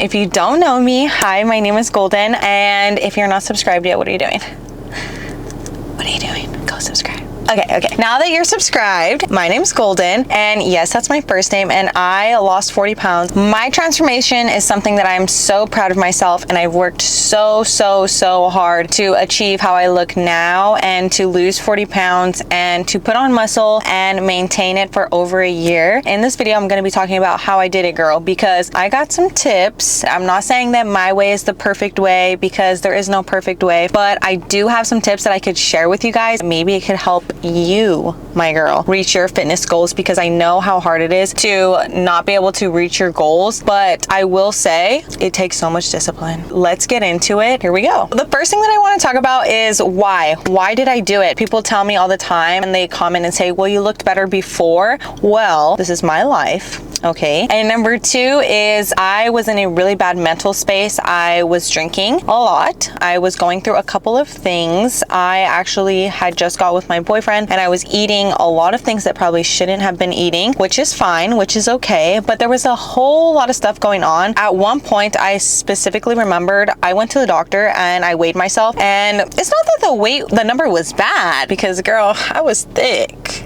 If you don't know me, hi, my name is Golden, and if you're not subscribed yet, what are you doing? What are you doing? Go subscribe. Okay. Now that you're subscribed, my name's Golden, and yes, that's my first name, and I lost 40 pounds. My transformation is something that I'm so proud of myself, and I've worked so hard to achieve how I look now and to lose 40 pounds and to put on muscle and maintain it for over a year. In this video, I'm going to be talking about how I did it, girl, because I got some tips. I'm not saying that my way is the perfect way because there is no perfect way, but I do have some tips that I could share with you guys. Maybe it could help you, my girl, reach your fitness goals, because I know how hard it is to not be able to reach your goals, but I will say it takes so much discipline. Let's get into it. Here we go. The first thing that I want to talk about is why. Why did I do it? People tell me all the time and they comment and say, well, you looked better before. Well, this is my life. Okay. And number two is I was in a really bad mental space. I was drinking a lot. I was going through a couple of things. I actually had just got with my boyfriend and I was eating a lot of things that probably shouldn't have been eating, which is fine, which is okay. But there was a whole lot of stuff going on. At one point, I specifically remembered I went to the doctor and I weighed myself, and it's not that the number was bad, because girl, I was thick.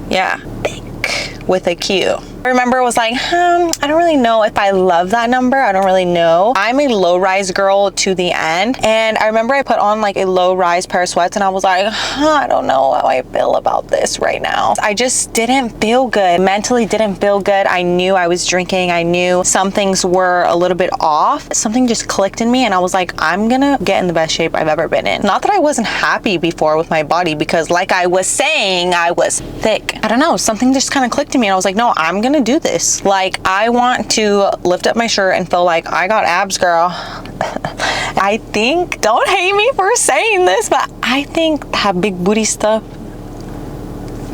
Yeah, thick with a Q. I remember it was like, I don't really know if I love that number. I don't really know. I'm a low rise girl to the end. And I remember I put on like a low rise pair of sweats and I was like, I don't know how I feel about this right now. I just didn't feel good. Mentally didn't feel good. I knew I was drinking. I knew some things were a little bit off. Something just clicked in me and I was like, I'm gonna get in the best shape I've ever been in. Not that I wasn't happy before with my body, because like I was saying, I was thick. I don't know, something just kind of clicked in me and I was like, no, I'm gonna do this. Like, I want to lift up my shirt and feel like I got abs, girl. I think, don't hate me for saying this, but I think that big booty stuff,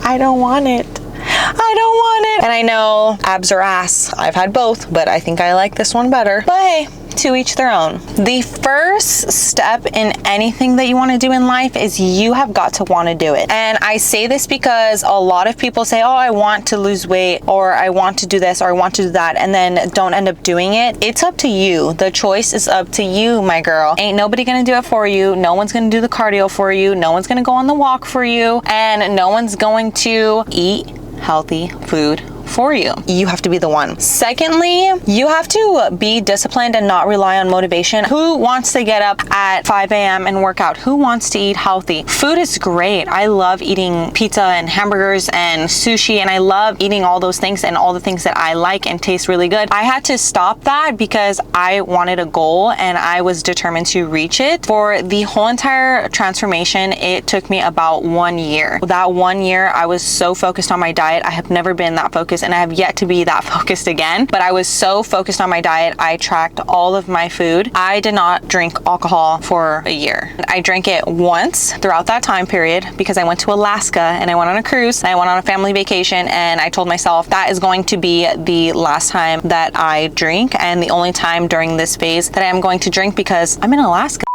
I don't want it. I don't want it. And I know abs or ass. I've had both, but I think I like this one better. But hey, to each their own. The first step in anything that you want to do in life is you have got to want to do it. And I say this because a lot of people say, oh, I want to lose weight, or I want to do this, or I want to do that, and then don't end up doing it. It's up to you. The choice is up to you, my girl. Ain't nobody gonna do it for you. No one's gonna do the cardio for you. No one's gonna go on the walk for you. And no one's going to eat healthy food for you. You have to be the one. Secondly, you have to be disciplined and not rely on motivation. Who wants to get up at 5 a.m. and work out? Who wants to eat healthy? Food is great. I love eating pizza and hamburgers and sushi, and I love eating all those things and all the things that I like and taste really good. I had to stop that because I wanted a goal and I was determined to reach it. For the whole entire transformation, it took me about 1 year. That 1 year, I was so focused on my diet. I have never been that focused, and I have yet to be that focused again, but I was so focused on my diet. I tracked all of my food. I did not drink alcohol for a year. I drank it once throughout that time period because I went to Alaska and I went on a cruise and I went on a family vacation, and I told myself that is going to be the last time that I drink and the only time during this phase that I am going to drink, because I'm in Alaska.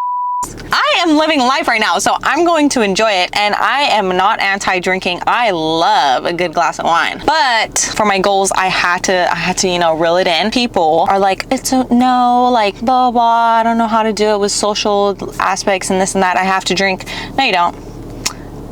I am living life right now, so I'm going to enjoy it, and I am not anti-drinking. I love a good glass of wine, but for my goals, I had to, you know, reel it in. People are like, it's a no, like blah blah. I don't know how to do it with social aspects and this and that. I have to drink. No, you don't.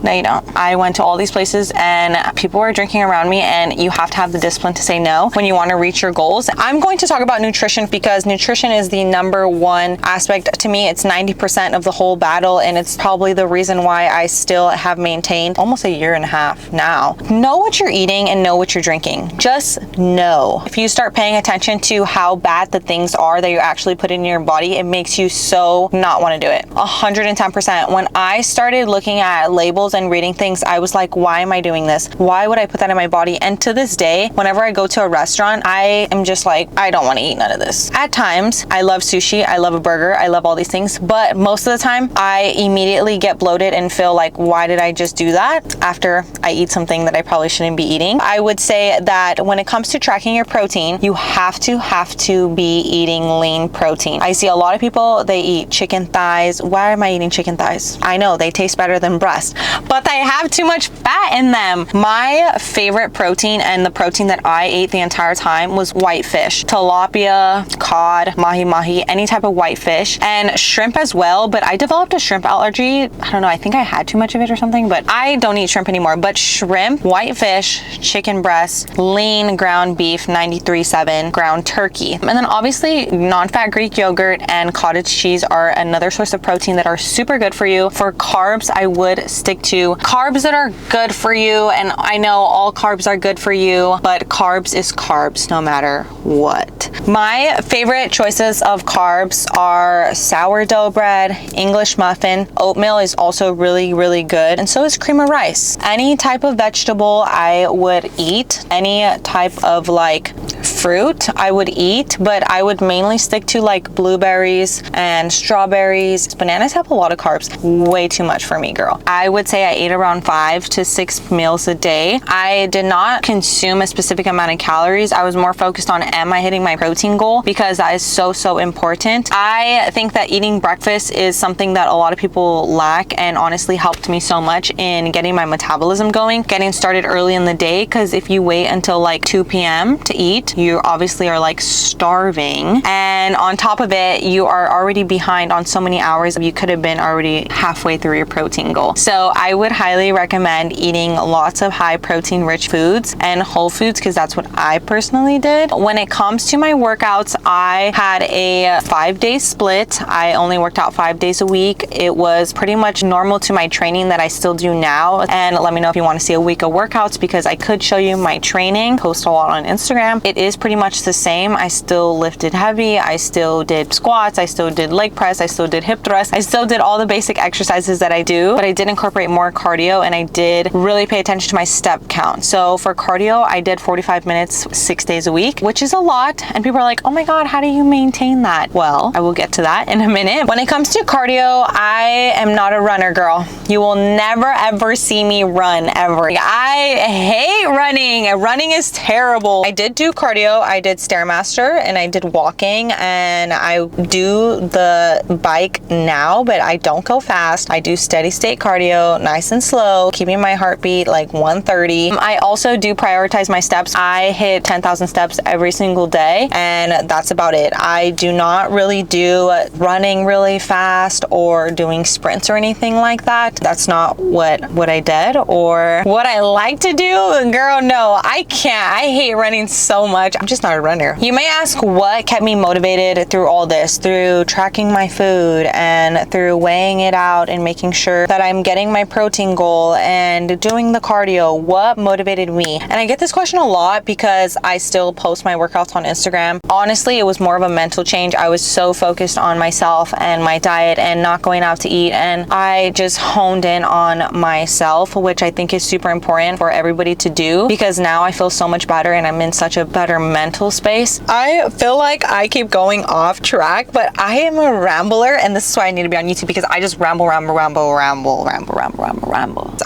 No, you don't. I went to all these places and people were drinking around me, and you have to have the discipline to say no when you want to reach your goals. I'm going to talk about nutrition because nutrition is the number one aspect to me. It's 90% of the whole battle, and it's probably the reason why I still have maintained almost a year and a half now. Know what you're eating and know what you're drinking. Just know. If you start paying attention to how bad the things are that you actually put in your body, it makes you so not want to do it. 110%. When I started looking at labels and reading things, I was like, why am I doing this? Why would I put that in my body? And to this day, whenever I go to a restaurant, I am just like, I don't want to eat none of this. At times, I love sushi, I love a burger, I love all these things, but most of the time, I immediately get bloated and feel like, why did I just do that after I eat something that I probably shouldn't be eating? I would say that when it comes to tracking your protein, you have to be eating lean protein. I see a lot of people, they eat chicken thighs. Why am I eating chicken thighs? I know they taste better than breast. but they have too much fat in them. My favorite protein and the protein that I ate the entire time was white fish. Tilapia, cod, mahi-mahi, any type of white fish, and shrimp as well, but I developed a shrimp allergy. I don't know, I think I had too much of it or something, but I don't eat shrimp anymore. But shrimp, white fish, chicken breast, lean ground beef, 93.7, ground turkey. And then obviously non-fat Greek yogurt and cottage cheese are another source of protein that are super good for you. For carbs, I would stick to carbs that are good for you, and I know all carbs are good for you, but carbs is carbs no matter what. My favorite choices of carbs are sourdough bread, English muffin, oatmeal is also really, really good, and so is cream of rice. Any type of vegetable I would eat, any type of like fruit I would eat, but I would mainly stick to like blueberries and strawberries. Bananas have a lot of carbs, way too much for me, girl. I would say I ate around 5 to 6 meals a day. I did not consume a specific amount of calories. I was more focused on, am I hitting my protein goal? Because that is so important. I think that eating breakfast is something that a lot of people lack, and honestly helped me so much in getting my metabolism going, getting started early in the day, because if you wait until like 2 p.m. to eat, you obviously are like starving, and on top of it, you are already behind on so many hours. You could have been already halfway through your protein goal. So I would highly recommend eating lots of high protein rich foods and whole foods, because that's what I personally did. When it comes to my workouts, I had a 5-day split. I only worked out 5 days a week. It was pretty much normal to my training that I still do now. And let me know if you want to see a week of workouts, because I could show you my training, post a lot on Instagram. It is pretty much the same. I still lifted heavy. I still did squats. I still did leg press. I still did hip thrust. I still did all the basic exercises that I do, but I did incorporate more cardio, and I did really pay attention to my step count. So for cardio, I did 45 minutes 6 days a week, which is a lot. And people are like, oh my God, how do you maintain that? Well, I will get to that in a minute. When it comes to cardio, I am not a runner, girl. You will never ever see me run ever. I hate running. Running is terrible. I did do cardio. I did Stairmaster and I did walking, and I do the bike now, but I don't go fast. I do steady state cardio, nice and slow, keeping my heartbeat like 130. I also do prioritize my steps. I hit 10,000 steps every single day, and that's about it. I do not really do running really fast or doing sprints or anything like that. That's not what I did or what I like to do. Girl, no, I can't. I hate running so much. I'm just not a runner. You may ask what kept me motivated through all this, through tracking my food and through weighing it out and making sure that I'm getting my protein goal and doing the cardio. What motivated me? And I get this question a lot because I still post my workouts on Instagram. Honestly, it was more of a mental change. I was so focused on myself and my diet and not going out to eat, and I just honed in on myself, which I think is super important for everybody to do, because now I feel so much better and I'm in such a better mental space. I feel like I keep going off track, but I am a rambler, and this is why I need to be on YouTube, because I just ramble.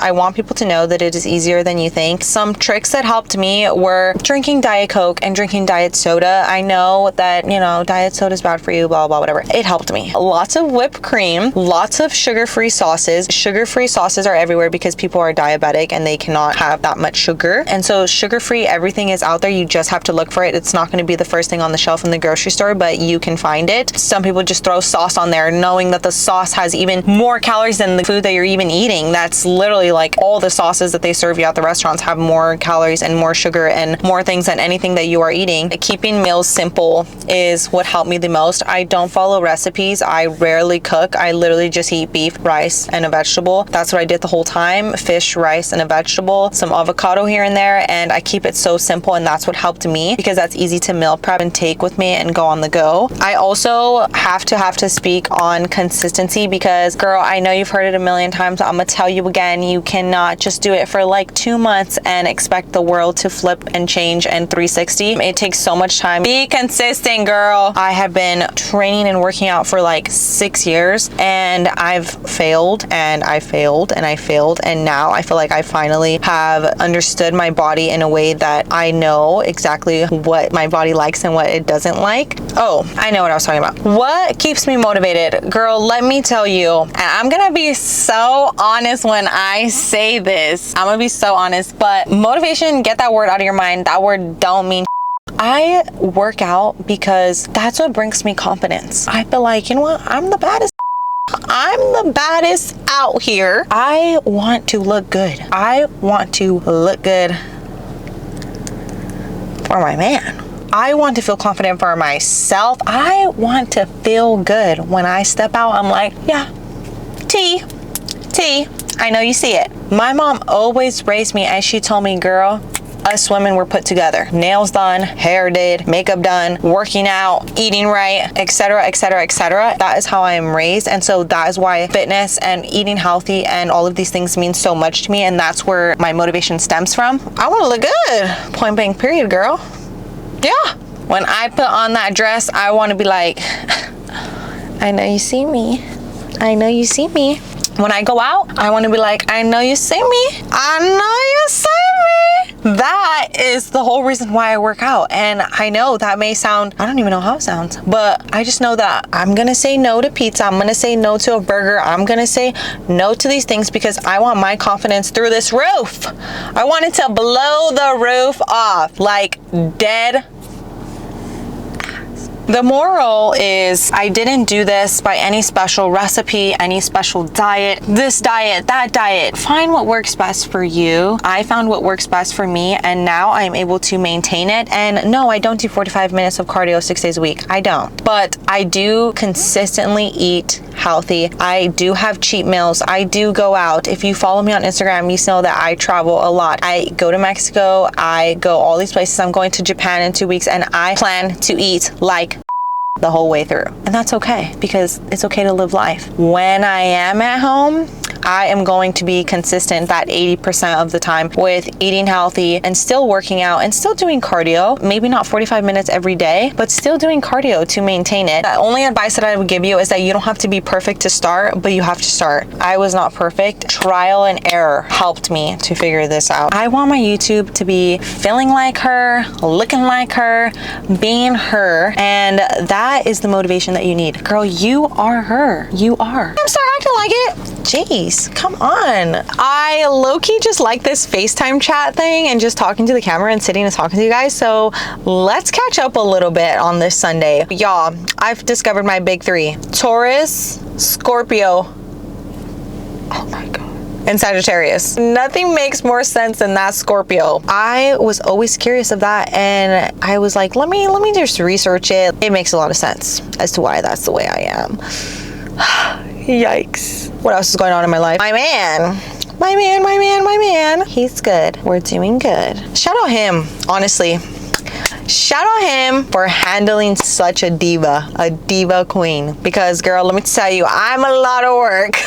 I want people to know that it is easier than you think. Some tricks that helped me were drinking Diet Coke and drinking diet soda. I know that, you know, diet soda is bad for you, blah, blah, whatever. It helped me. Lots of whipped cream, lots of sugar-free sauces. Sugar-free sauces are everywhere because people are diabetic and they cannot have that much sugar. And so sugar-free, everything is out there. You just have to look for it. It's not going to be the first thing on the shelf in the grocery store, but you can find it. Some people just throw sauce on there knowing that the sauce has even more calories than the food that you're even eating. That's literally like all the sauces that they serve you at the restaurants have more calories and more sugar and more things than anything that you are eating. Keeping meals simple is what helped me the most. I don't follow recipes. I rarely cook. I literally just eat beef, rice, and a vegetable. That's what I did the whole time. Fish, rice, and a vegetable, some avocado here and there, and I keep it so simple, and that's what helped me because that's easy to meal prep and take with me and go on the go. I also have to speak on consistency because, girl, I know you've heard it a million times. I'm gonna tell you again, you cannot just do it for like 2 months and expect the world to flip and change and 360. It takes so much time. Be consistent, girl. I have been training and working out for like 6 years, and I've failed and I failed and I failed, and now out. I feel like I finally have understood my body in a way that I know exactly what my body likes and what it doesn't like. Oh, I know what I was talking about. What keeps me motivated? Girl, let me tell you, and I'm gonna be so honest when I say this. I'm gonna be so honest, but motivation, get that word out of your mind. That word don't mean. I work out because that's what brings me confidence. I feel like, you know what? I'm the baddest. I'm the baddest out here. I want to look good. I want to look good for my man. I want to feel confident for myself. I want to feel good. When I step out, I'm like, yeah, T, I know you see it. My mom always raised me and she told me, girl, us women were put together. Nails done, hair did, makeup done, working out, eating right, etc., etc., etc. That is how I am raised. And so that is why fitness and eating healthy and all of these things mean so much to me. And that's where my motivation stems from. I want to look good. Point blank period, girl. Yeah. When I put on that dress, I want to be like, I know you see me. I know you see me. When I go out, I want to be like, I know you see me. I know you see me. That is the whole reason why I work out. And I know that may sound, I don't even know how it sounds, but I just know that I'm going to say no to pizza. I'm going to say no to a burger. I'm going to say no to these things because I want my confidence through this roof. I want it to blow the roof off like dead. The moral is I didn't do this by any special recipe, any special diet, this diet, that diet. Find what works best for you. I found what works best for me and now I'm able to maintain it. And no, I don't do 45 minutes of cardio 6 days a week. I don't. But I do consistently eat healthy. I do have cheat meals. I do go out. If you follow me on Instagram, you know that I travel a lot. I go to Mexico. I go all these places. I'm going to Japan in 2 weeks and I plan to eat like the whole way through. And that's okay because it's okay to live life. When I am at home, I am going to be consistent that 80% of the time with eating healthy and still working out and still doing cardio. Maybe not 45 minutes every day, but still doing cardio to maintain it. The only advice that I would give you is that you don't have to be perfect to start, but you have to start. I was not perfect. Trial and error helped me to figure this out. I want my YouTube to be feeling like her, looking like her, being her, and that is the motivation that you need. Girl, you are her. You are. I'm sorry acting like it. Jeez. Come on. I low-key just like this FaceTime chat thing and just talking to the camera and sitting and talking to you guys. So let's catch up a little bit on this Sunday. Y'all, I've discovered my big three. Taurus, Scorpio, oh my God, and Sagittarius. Nothing makes more sense than that Scorpio. I was always curious of that and I was like, let me just research it. It makes a lot of sense as to why that's the way I am. Yikes. What else is going on in my life? My man. He's good. We're doing good. Shout out him, honestly. Shout out him for handling such a diva queen. Because girl, let me tell you, I'm a lot of work.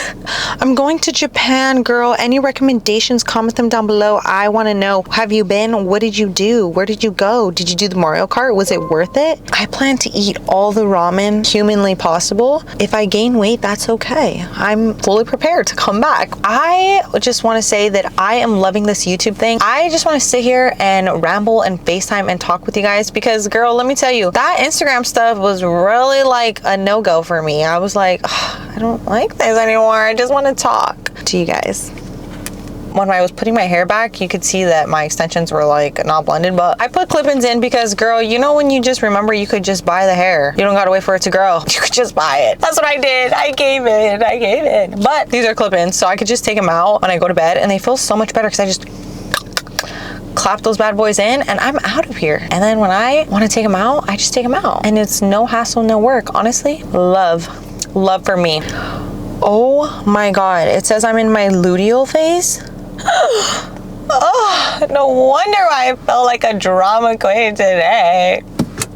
I'm going to Japan, girl. Any recommendations, comment them down below. I want to know, have you been? What did you do? Where did you go? Did you do the Mario Kart? Was it worth it? I plan to eat all the ramen humanly possible. If I gain weight, that's okay. I'm fully prepared to come back. I just want to say that I am loving this YouTube thing. I just want to sit here and ramble and FaceTime and talk with you guys because girl, let me tell you, that Instagram stuff was really like a no-go for me. I was like, I don't like this anymore. I just want to talk to you guys. When I was putting my hair back, you could see that my extensions were like not blended, but I put clip-ins in because girl, you know when you just remember you could just buy the hair. You don't gotta wait for it to grow. You could just buy it. That's what I did. I gave it. But these are clip-ins, so I could just take them out when I go to bed and they feel so much better because I just clap those bad boys in and I'm out of here. And then when I want to take them out, I just take them out. And it's no hassle, no work. Honestly, love for me. Oh my God. It says I'm in my luteal phase. Oh, no wonder why I felt like a drama queen today.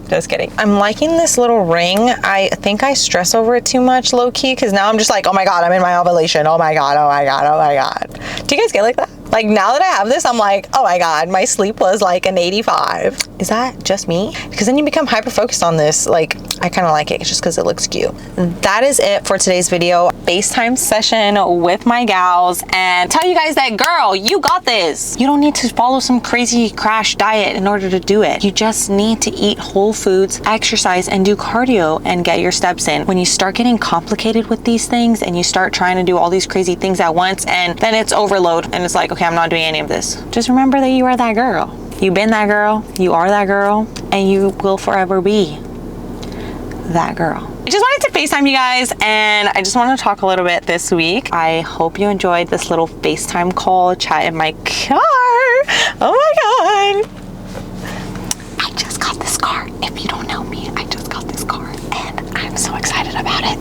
Just kidding. I'm liking this little ring. I think I stress over it too much low-key because now I'm just like, oh my God, I'm in my ovulation. Oh my God. Do you guys get like that? Like now that I have this, I'm like, oh my God, my sleep was like an 85. Is that just me? Because then you become hyper focused on this. Like, I kind of like it just because it looks cute. That is it for today's video. FaceTime session with my gals and tell you guys that, girl, you got this. You don't need to follow some crazy crash diet in order to do it. You just need to eat whole foods, exercise, and do cardio and get your steps in. When you start getting complicated with these things and you start trying to do all these crazy things at once, and then it's overload and it's like, okay, I'm not doing any of this. Just remember that you are that girl. You've been that girl, you are that girl, and you will forever be that girl. I just wanted to FaceTime you guys, and I just want to talk a little bit this week. I hope you enjoyed this little FaceTime call chat in my car. Oh my God. I just got this car. If you don't know me, I just got this car and I'm so excited about it.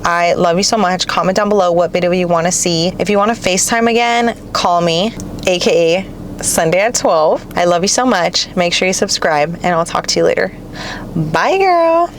I love you so much. Comment down below what video you want to see. If you want to FaceTime again, call me, aka Sunday at 12. I love you so much. Make sure you subscribe and I'll talk to you later. Bye, girl.